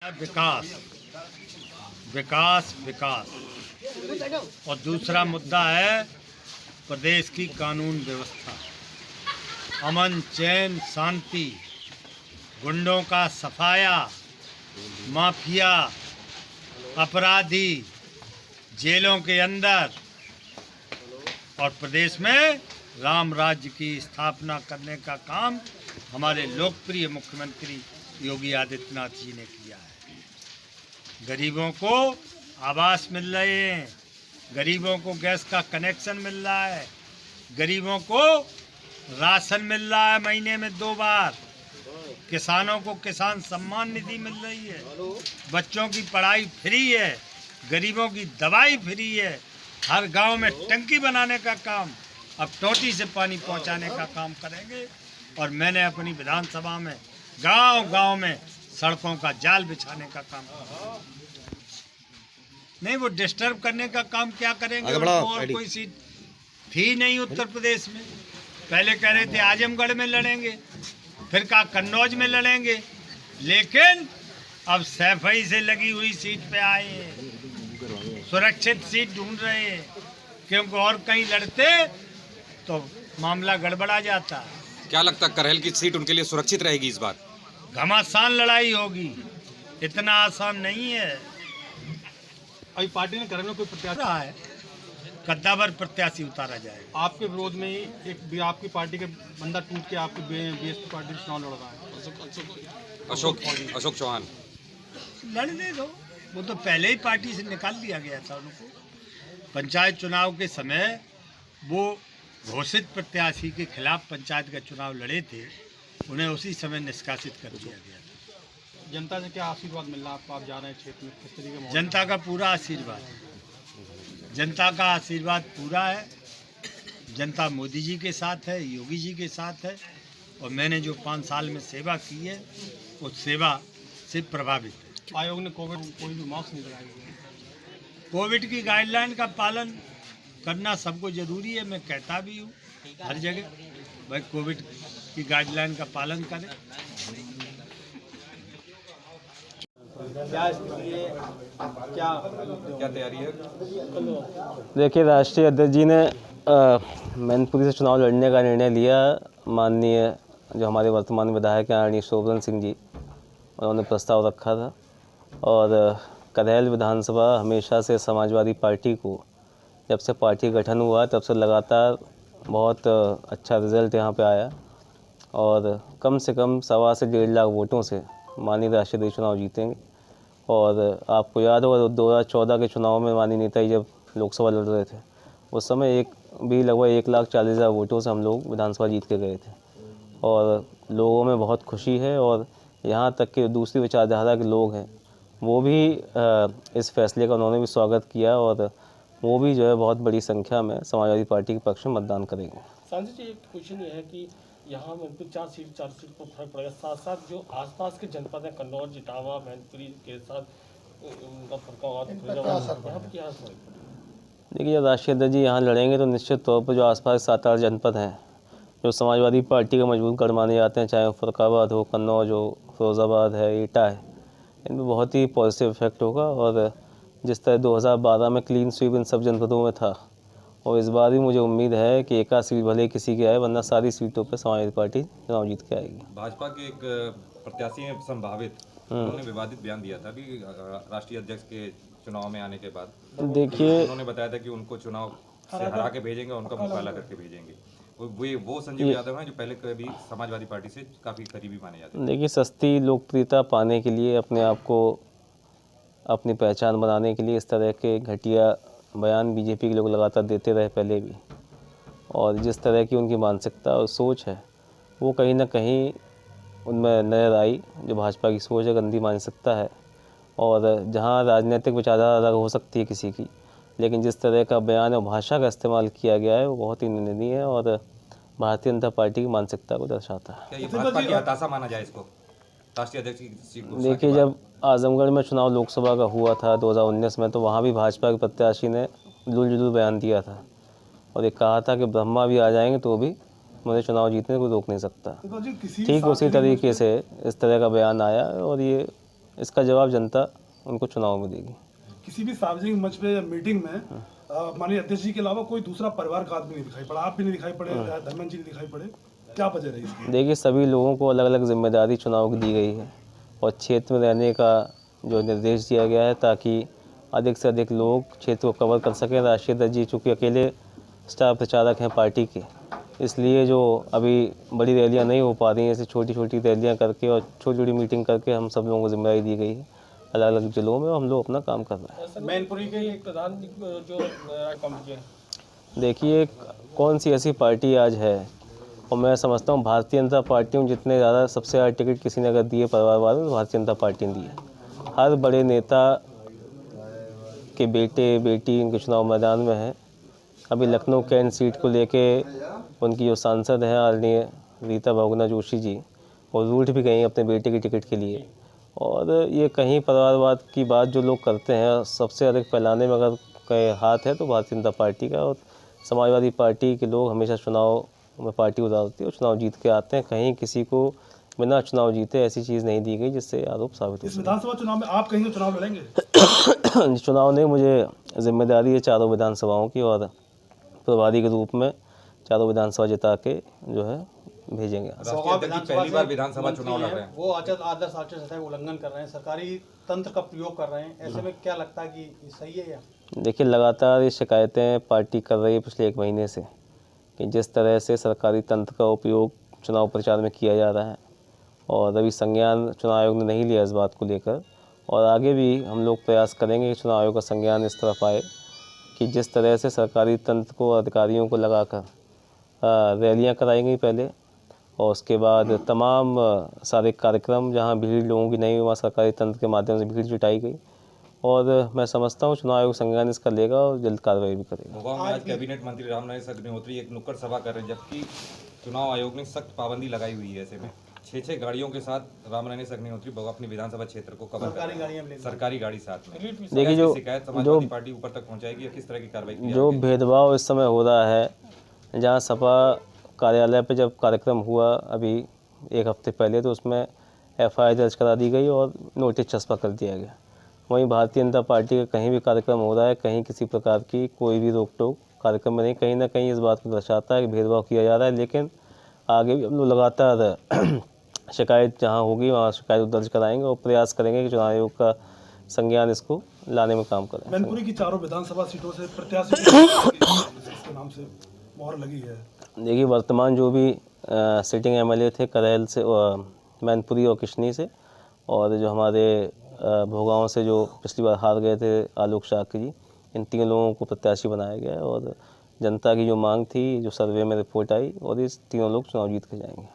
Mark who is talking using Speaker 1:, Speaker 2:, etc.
Speaker 1: विकास विकास विकास और दूसरा मुद्दा है प्रदेश की कानून व्यवस्था, अमन चैन शांति, गुंडों का सफाया, माफिया अपराधी जेलों के अंदर और प्रदेश में राम राज्य की स्थापना करने का काम हमारे लोकप्रिय मुख्यमंत्री योगी आदित्यनाथ जी ने किया है। गरीबों को आवास मिल रहे हैं, गरीबों को गैस का कनेक्शन मिल रहा है, गरीबों को राशन मिल रहा है महीने में 2 बार, किसानों को किसान सम्मान निधि मिल रही है, बच्चों की पढ़ाई फ्री है, गरीबों की दवाई फ्री है, हर गांव में टंकी बनाने का काम, अब टोटी से पानी पहुंचाने का काम करेंगे। और मैंने अपनी विधानसभा में गांव-गांव में सड़कों का जाल बिछाने का काम किया। नहीं, वो डिस्टर्ब करने का काम क्या करेंगे? और कोई सीट थी नहीं उत्तर प्रदेश में। पहले कह रहे थे आजमगढ़ में लड़ेंगे, फिर कहा कन्नौज में लड़ेंगे, लेकिन अब सैफई से लगी हुई सीट पे आए हैं, सुरक्षित सीट ढूंढ रहे हैं, क्योंकि और कहीं लड़ते तो मामला गड़बड़ा जाता।
Speaker 2: क्या लगता है करेल की सीट उनके लिए सुरक्षित रहेगी इस बार?
Speaker 1: घमासान लड़ाई होगी, इतना आसान नहीं है।
Speaker 3: अभी पार्टी ने करेल में कोई प्रत्याशी
Speaker 1: है, कद्दावर प्रत्याशी उतारा जाएगा।
Speaker 3: आपके विरोध में एक आपकी पार्टी के बंदा टूट के आपकी बीएसपी पार्टी से चुनाव लड़ रहा है,
Speaker 2: अशोक चौहान।
Speaker 1: लड़ने दो, वो तो पहले ही पार्टी से निकाल दिया गया था उनको। पंचायत चुनाव के समय वो घोषित प्रत्याशी के खिलाफ पंचायत का चुनाव लड़े थे, उन्हें उसी समय निष्कासित कर दिया गया था।
Speaker 3: जनता से क्या आशीर्वाद मिल रहा है आपको? आप जा रहे हैं क्षेत्र में, किस तरीके का?
Speaker 1: जनता का पूरा आशीर्वाद है, जनता का आशीर्वाद पूरा है। जनता मोदी जी के साथ है, योगी जी के साथ है, और मैंने जो 5 साल में सेवा की है उस सेवा से प्रभावित है।
Speaker 3: आयोग ने कोविड कोई भी मास्क नहीं लगाया,
Speaker 1: कोविड की गाइडलाइन का पालन करना सबको जरूरी है। मैं कहता भी हूँ हर जगह, भाई कोविड की गाइडलाइन का पालन करें।
Speaker 2: क्या तैयारी है?
Speaker 4: देखिए, राष्ट्रीय अध्यक्ष जी ने मैनपुरी से चुनाव लड़ने का निर्णय लिया। माननीय जो हमारे वर्तमान विधायक हैं आदरणीय शोभन सिंह जी, उन्होंने प्रस्ताव रखा था। और करेल विधानसभा हमेशा से समाजवादी पार्टी को, जब से पार्टी गठन हुआ तब से लगातार बहुत अच्छा रिजल्ट यहाँ पे आया, और कम से कम 1.25 से 1.5 लाख वोटों से माननीय राष्ट्रीय अध्यक्ष चुनाव जीतेंगे। और आपको याद होगा 2014 के चुनाव में माननीय नेता जी जब लोकसभा लड़ रहे थे, उस समय लगभग 1,40,000 वोटों से हम लोग विधानसभा जीत के गए थे। और लोगों में बहुत खुशी है, और यहाँ तक कि दूसरी विचारधारा के लोग हैं वो भी इस फैसले का उन्होंने भी स्वागत किया, और वो भी जो है बहुत बड़ी संख्या में समाजवादी पार्टी के पक्ष में मतदान करेंगे।
Speaker 5: सांसद जी, एक क्वेश्चन ये है कि यहाँ मैनपुरी 4 सीट पर फर्क पड़ेगा, साथ साथ जो आसपास के जनपद हैं कन्नौज, इटावा, मैनपुरी के साथ उनका फर्क होगा, यहाँ पर क्या फर्क?
Speaker 4: देखिए, जब राष्ट्रीय अध्यक्ष जी यहाँ लड़ेंगे तो निश्चित तौर पर जो आसपास 7-8 जनपद हैं जो समाजवादी पार्टी का मजबूत गढ़ माने जाते हैं, चाहे फरुखाबाद हो, कन्नौज हो, फिरोजाबाद है, एटा है, इनमें बहुत ही पॉजिटिव इफेक्ट होगा। और जिस तरह 2012 में क्लीन स्वीप इन सब जनपदों में था, और इस बार भी मुझे उम्मीद है कि एक आध सीट भले किसी के आए, वरना सारी सीटों पर समाजवादी पार्टी चुनाव जीत के आएगी।
Speaker 2: भाजपा के एक प्रत्याशी हैं संभावित, उन्होंने विवादित बयान दिया था अभी राष्ट्रीय अध्यक्ष के चुनाव में आने के बाद।
Speaker 4: देखिए,
Speaker 2: उन्होंने बताया था कि उनको चुनाव से हरा के भेजेंगे, उनका मुकाबला करके भेजेंगे। वो संजीव यादव हैं जो पहले कभी समाजवादी पार्टी से काफ़ी करीबी माने जाते हैं।
Speaker 4: देखिए, सस्ती लोकप्रियता पाने के लिए, अपने आप को अपनी पहचान बनाने के लिए इस तरह के घटिया बयान बीजेपी के लोग लगातार देते रहे पहले भी। और जिस तरह की उनकी मानसिकता और सोच है वो कहीं ना कहीं उनमें नजर आई। जो भाजपा की सोच है, गंदी मानसिकता है, और जहां राजनीतिक विचारधारा अलग हो सकती है किसी की, लेकिन जिस तरह का बयान और भाषा का इस्तेमाल किया गया है वो बहुत ही निंदनीय है और भारतीय जनता पार्टी की मानसिकता को दर्शाता है।
Speaker 2: क्या ये भाजपा की हताशा माना जाए इसको, राष्ट्रीय अध्यक्ष की सीट को?
Speaker 4: देखिए, जब आजमगढ़ में चुनाव लोकसभा का हुआ था 2019 में, तो वहाँ भी भाजपा के प्रत्याशी ने जुलूल बयान दिया था और ये कहा था कि ब्रह्मा भी आ जाएंगे तो भी मुझे चुनाव जीतने को रोक नहीं सकता। ठीक उसी तरीके से इस तरह का बयान आया और ये इसका जवाब जनता उनको चुनाव में देगी।
Speaker 6: किसी भी सार्वजनिक मंच पे या मीटिंग में माननीय अध्यक्ष जी के अलावा कोई दूसरा परिवार का आदमी नहीं दिखाई पड़ा, आप भी नहीं दिखाई पड़े, धर्मेंद्र जी नहीं दिखाई पड़े, क्या वजह रही इसकी?
Speaker 4: देखिए, सभी लोगों को अलग अलग जिम्मेदारी चुनाव की दी गई है और क्षेत्र में रहने का जो निर्देश दिया गया है ताकि अधिक से अधिक लोग क्षेत्र को कवर कर सकें। राष्ट्रीय अध्यक्ष जी चूँकि अकेले स्टार प्रचारक हैं पार्टी के, इसलिए जो अभी बड़ी रैलियां नहीं हो पा रही हैं, ऐसी छोटी छोटी रैलियां करके और छोटी छोटी मीटिंग करके हम सब लोगों को जिम्मेदारी दी गई है अलग अलग जिलों में, और हम लोग अपना काम कर रहे हैं।
Speaker 5: मैनपुरी के एक प्रधान जो कमेटी है,
Speaker 4: देखिए, कौन सी ऐसी पार्टी आज है, और मैं समझता हूँ भारतीय जनता पार्टी में जितने ज़्यादा सबसे ज़्यादा टिकट किसी ने अगर दिए परिवारवाद में, तो भारतीय जनता पार्टी ने दिए। हर बड़े नेता के बेटे बेटी इनके चुनाव मैदान में हैं। अभी लखनऊ कैंट सीट को लेके उनकी जो सांसद हैं आदरणीय रीता बहुगुणा जोशी जी, वो रूठ भी गई अपने बेटे की टिकट के लिए। और ये कहीं परिवारवाद की बात जो लोग करते हैं, सबसे अधिक फैलाने में अगर कहीं हाथ है तो भारतीय जनता पार्टी का। और समाजवादी पार्टी के लोग हमेशा चुनाव में पार्टी उतारती है और चुनाव जीत के आते हैं। कहीं किसी को बिना चुनाव जीते ऐसी चीज़ नहीं दी गई जिससे आरोप साबित हो
Speaker 6: इस विधानसभा चुनाव में आप कहीं तो चुनाव लड़ेंगे?
Speaker 4: सके। चुनाव नहीं, मुझे जिम्मेदारी है चारों विधानसभाओं की, और प्रभारी के रूप में चारों विधानसभा जिता के जो है भेजेंगे।
Speaker 2: राष्ट्रीय अध्यक्ष जी पहली बार विधानसभा चुनाव लड़ रहे हैं।
Speaker 3: वो आदर्श आचार संहिता का उल्लंघन कर रहे हैं, सरकारी तंत्र का प्रयोग कर रहे हैं, ऐसे में क्या लगता है कि ये सही है या?
Speaker 4: देखिए, लगातार ये शिकायतें पार्टी कर रही है पिछले 1 महीने से कि जिस तरह से सरकारी तंत्र का उपयोग चुनाव प्रचार में किया जा रहा है, और अभी संज्ञान चुनाव आयोग ने नहीं लिया इस बात को लेकर, और आगे भी हम लोग प्रयास करेंगे कि चुनाव आयोग का संज्ञान इस तरफ आए कि जिस तरह से सरकारी तंत्र को अधिकारियों को लगाकर रैलियां कराई गई पहले, और उसके बाद तमाम सारे कार्यक्रम जहां भीड़ लोगों की नहीं हुई वहाँ सरकारी तंत्र के माध्यम से भीड़ जुटाई गई। और मैं समझता हूँ चुनाव आयोग संज्ञान इसका लेगा और जल्द कार्रवाई भी करेगा।
Speaker 2: भोगांव में आज कैबिनेट मंत्री रामनरेश अग्निहोत्री एक नुक्कड़ सभा कर रहे हैं, जबकि चुनाव आयोग ने सख्त पाबंदी लगाई हुई है। ऐसे में 6 गाड़ियों के साथ रामनरेश अग्निहोत्री अपने विधानसभा क्षेत्र को कवर कर रहे हैं, सरकारी गाड़ी साथ में।
Speaker 4: देखिए, जो
Speaker 2: शिकायत समाजवादी पार्टी ऊपर तक पहुंचाएगी या किस तरह की कार्रवाई की
Speaker 4: जो भेदभाव इस समय हो रहा है, जहाँ सपा कार्यालय पे जब कार्यक्रम हुआ अभी 1 हफ्ते पहले, तो उसमें FIR दर्ज करा दी गई और नोटिस चस्पा कर दिया गया। वहीं भारतीय जनता पार्टी का कहीं भी कार्यक्रम हो रहा है, कहीं किसी प्रकार की कोई भी रोक टोक कार्यक्रम में नहीं, कहीं ना कहीं इस बात को दर्शाता है कि भेदभाव किया जा रहा है। लेकिन आगे भी हम लोग लगातार शिकायत जहाँ होगी वहाँ शिकायत दर्ज कराएंगे और प्रयास करेंगे कि चुनाव आयोग का संज्ञान इसको लाने में काम करें।
Speaker 6: मैनपुरी की चारों विधानसभा सीटों से प्रत्याशी के नाम से मोहर लगी है।
Speaker 4: देखिए, वर्तमान जो भी सिटिंग MLA थे करेल से, मैनपुरी और किशनी से, और जो हमारे भोगांव से जो पिछली बार हार गए थे आलोक शाक्य जी, इन 3 लोगों को प्रत्याशी बनाया गया है। और जनता की जो मांग थी, जो सर्वे में रिपोर्ट आई, और इस 3 लोग चुनाव जीत के जाएंगे।